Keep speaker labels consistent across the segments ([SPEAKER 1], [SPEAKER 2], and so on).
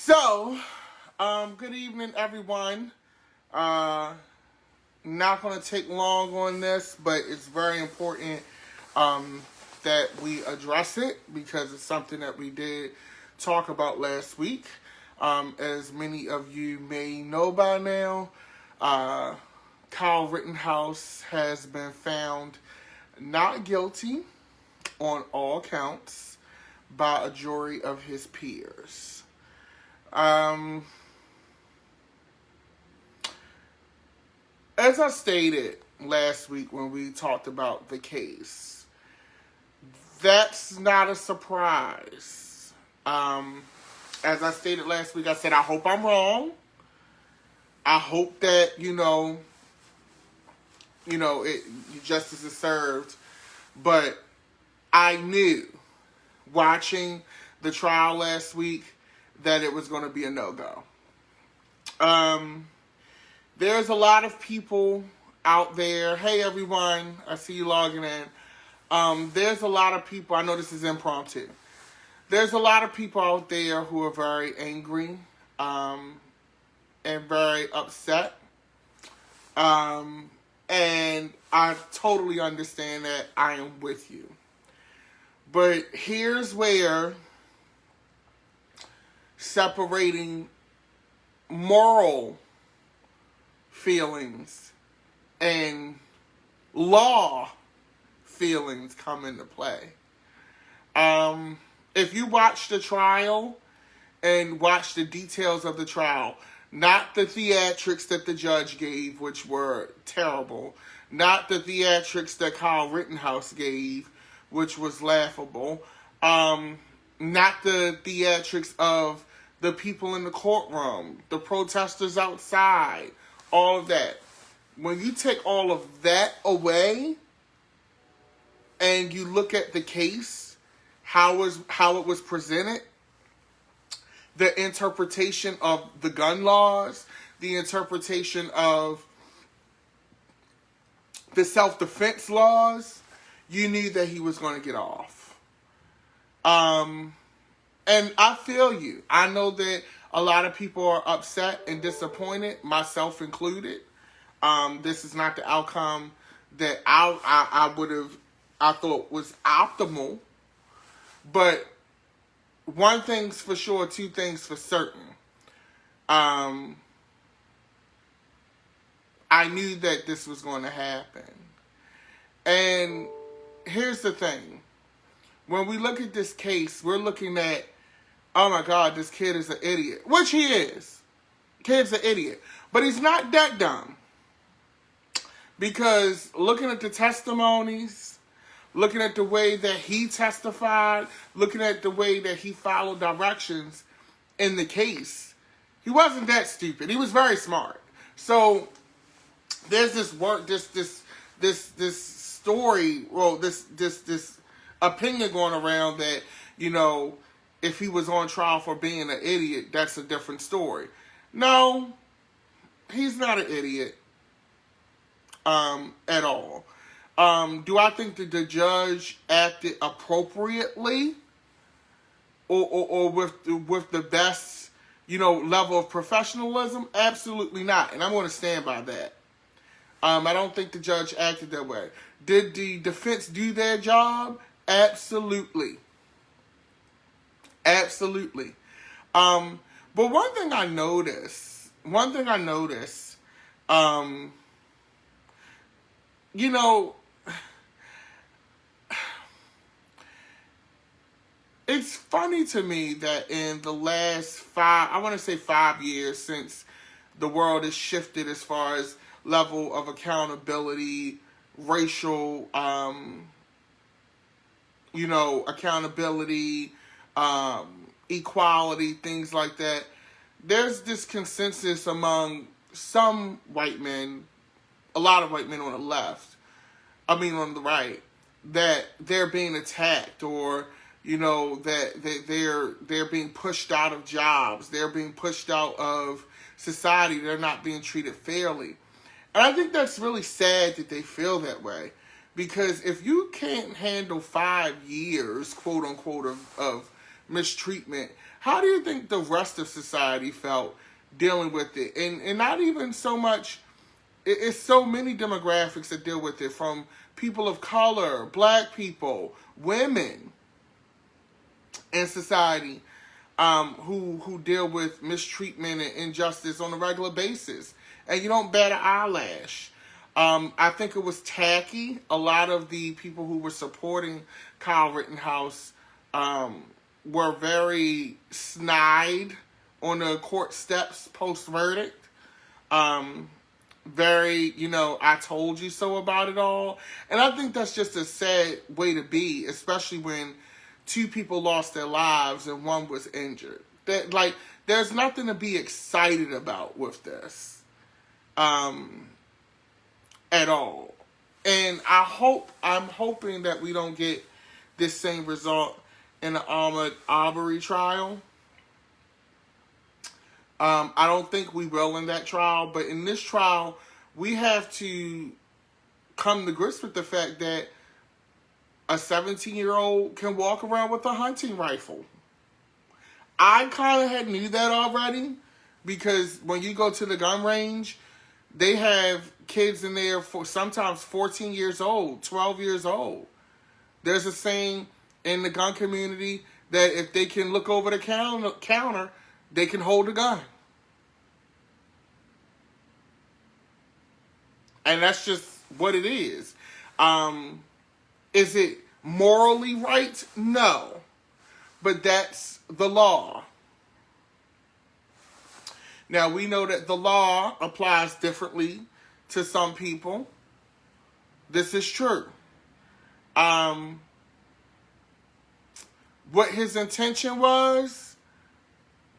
[SPEAKER 1] So, good evening, everyone. Not going to take long on this, but it's very important that we address it because it's something that we did talk about last week. As many of you may know by now, Kyle Rittenhouse has been found not guilty on all counts by a jury of his peers. As I stated last week when we talked about the case, that's not a surprise. As I stated last week, I said, I hope I'm wrong. I hope that, justice is served. But I knew, watching the trial last week, that it was going to be a no-go. There's a lot of people out there. Hey, everyone. I see you logging in. There's a lot of people. I know this is impromptu. There's a lot of people out there who are very angry and very upset. And I totally understand that. I am with you. But here's where separating moral feelings and law feelings come into play. If you watch the trial and watch the details of the trial, not the theatrics that the judge gave, which were terrible, not the theatrics that Kyle Rittenhouse gave, which was laughable, not the theatrics of the people in the courtroom, the protesters outside, all of that. When you take all of that away and you look at the case, how it was presented, the interpretation of the gun laws, the interpretation of the self-defense laws, you knew that he was going to get off. And I feel you. I know that a lot of people are upset and disappointed, myself included. This is not the outcome that I thought was optimal. But one thing's for sure, two things for certain. I knew that this was going to happen. And here's the thing. When we look at this case, we're looking at, oh my God, this kid is an idiot. Which he is. Kid's an idiot. But he's not that dumb. Because looking at the testimonies, looking at the way that he testified, looking at the way that he followed directions in the case, he wasn't that stupid. He was very smart. So there's this story, well, this opinion going around that, if he was on trial for being an idiot, that's a different story. No, he's not an idiot at all. Do I think that the judge acted appropriately or with the best, level of professionalism? Absolutely not. And I'm going to stand by that. I don't think the judge acted that way. Did the defense do their job? Absolutely. Absolutely. But one thing I noticed, it's funny to me that in the last 5 years since the world has shifted as far as level of accountability, racial, accountability, equality, things like that. There's this consensus among some white men, a lot of white men on the left, on the right, that they're being attacked or, that they're being pushed out of jobs. They're being pushed out of society. They're not being treated fairly. And I think that's really sad that they feel that way. Because if you can't handle 5 years, quote unquote, of mistreatment, how do you think the rest of society felt dealing with it? And not even so much, it's so many demographics that deal with it, from people of color, black people, women in society, who deal with mistreatment and injustice on a regular basis. And you don't bat an eyelash. I think it was tacky. A lot of the people who were supporting Kyle Rittenhouse were very snide on the court steps post-verdict. Very, I told you so about it all. And I think that's just a sad way to be, especially when two people lost their lives and one was injured. There's nothing to be excited about with this. At all. And I'm hoping that we don't get this same result in the Ahmaud Arbery trial. I don't think we will in that trial, but in this trial, we have to come to grips with the fact that a 17-year-old can walk around with a hunting rifle. I kind of had knew that already, because when you go to the gun range, they have kids in there for sometimes 14 years old, 12 years old. There's a saying in the gun community that if they can look over the counter, they can hold a gun. And that's just what it is. Is it morally right? No. But that's the law. Now, we know that the law applies differently to some people. This is true. What his intention was,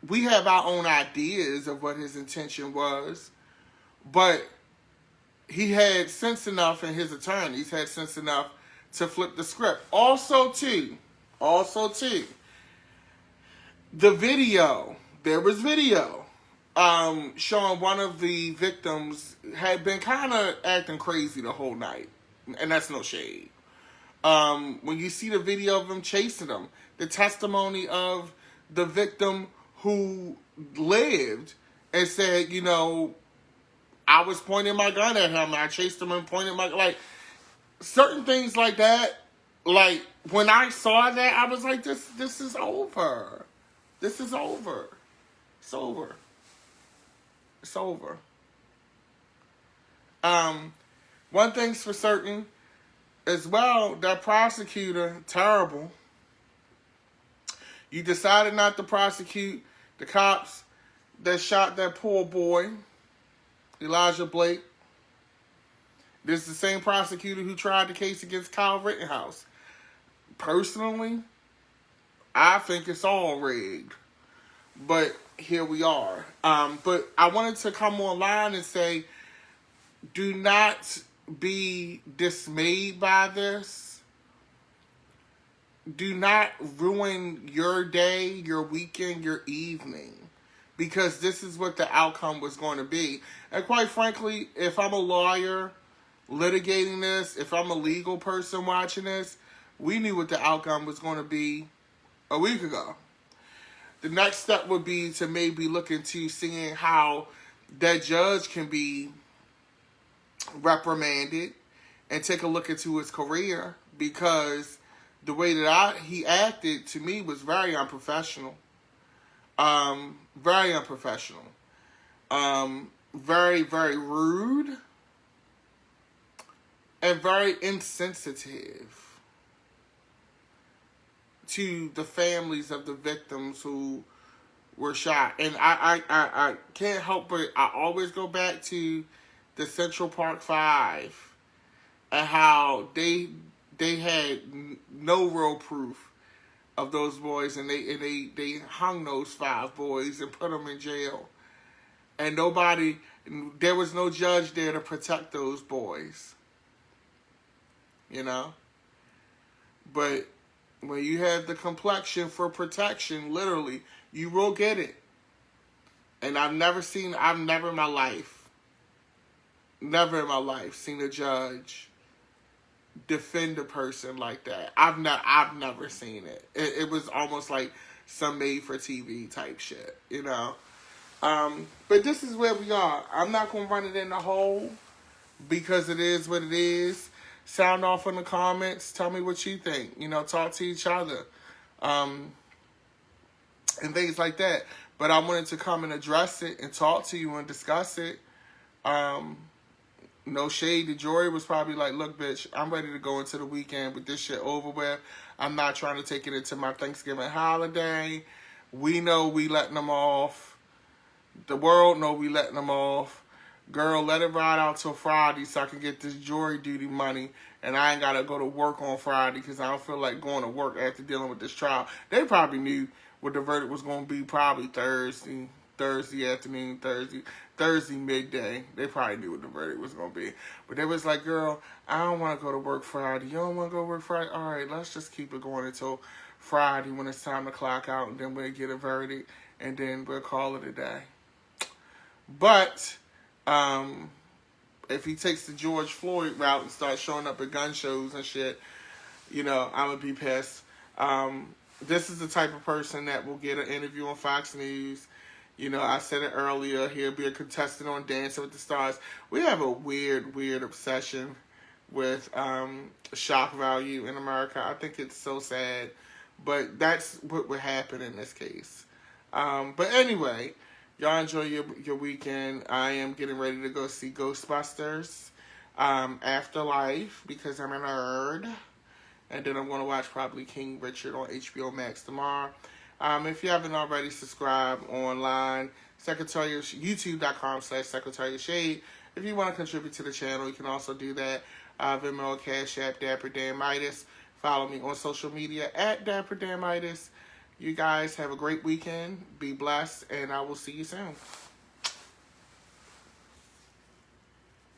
[SPEAKER 1] we have our own ideas of what his intention was, but he had sense enough, and his attorneys had sense enough to flip the script. Also, too, the video, there was video showing one of the victims had been kind of acting crazy the whole night. And that's no shade. When you see the video of him chasing him, the testimony of the victim who lived and said, I was pointing my gun at him, and I chased him and pointed certain things like that. Like, when I saw that, I was like, this is over. This is over. It's over. It's over. One thing's for certain as well, that prosecutor, terrible. You decided not to prosecute the cops that shot that poor boy, Elijah Blake. This is the same prosecutor who tried the case against Kyle Rittenhouse. Personally, I think it's all rigged. But here we are. But I wanted to come online and say, do not be dismayed by this. Do not ruin your day, your weekend, your evening, because this is what the outcome was going to be. And quite frankly, if I'm a lawyer litigating this, if I'm a legal person watching this, we knew what the outcome was going to be a week ago. The next step would be to maybe look into seeing how that judge can be reprimanded and take a look into his career, because the way that he acted to me was very unprofessional. Very unprofessional. Very, very rude and very insensitive to the families of the victims who were shot. And I can't help but I always go back to the Central Park 5 and how they had no real proof of those boys, and they hung those 5 boys and put them in jail. And there was no judge there to protect those boys. But when you have the complexion for protection, literally, you will get it. And I've never in my life seen a judge defend a person like that. I've never seen it. It was almost like some made-for-TV type shit, you know. But this is where we are. I'm not going to run it in the hole because it is what it is. Sound off in the comments. Tell me what you think. You know, talk to each other. And things like that. But I wanted to come and address it and talk to you and discuss it. No shade. The jury was probably like, look, bitch, I'm ready to go into the weekend with this shit over with. I'm not trying to take it into my Thanksgiving holiday. We know we letting them off. The world know we letting them off. Girl, let it ride out till Friday so I can get this jury duty money. And I ain't got to go to work on Friday because I don't feel like going to work after dealing with this trial. They probably knew what the verdict was going to be probably Thursday afternoon, Thursday midday. They probably knew what the verdict was going to be. But they was like, girl, I don't want to go to work Friday. You don't want to go to work Friday? All right, let's just keep it going until Friday when it's time to clock out. And then we'll get a verdict. And then we'll call it a day. But if he takes the George Floyd route and starts showing up at gun shows and shit, you know, I'm going to be pissed. This is the type of person that will get an interview on Fox News. You know, I said it earlier, he'll be a contestant on Dancing with the Stars. We have a weird obsession with shock value in America. I think it's so sad. But that's what would happen in this case. But anyway, y'all enjoy your weekend. I am getting ready to go see Ghostbusters Afterlife because I'm a nerd. And then I'm going to watch probably King Richard on HBO Max tomorrow. If you haven't already, subscribe online. YouTube.com/Secretary Shade. If you want to contribute to the channel, you can also do that. Venmo, Cash App, Dapper Dan Midas. Follow me on social media at Dapper Dan Midas. You guys have a great weekend. Be blessed, and I will see you soon.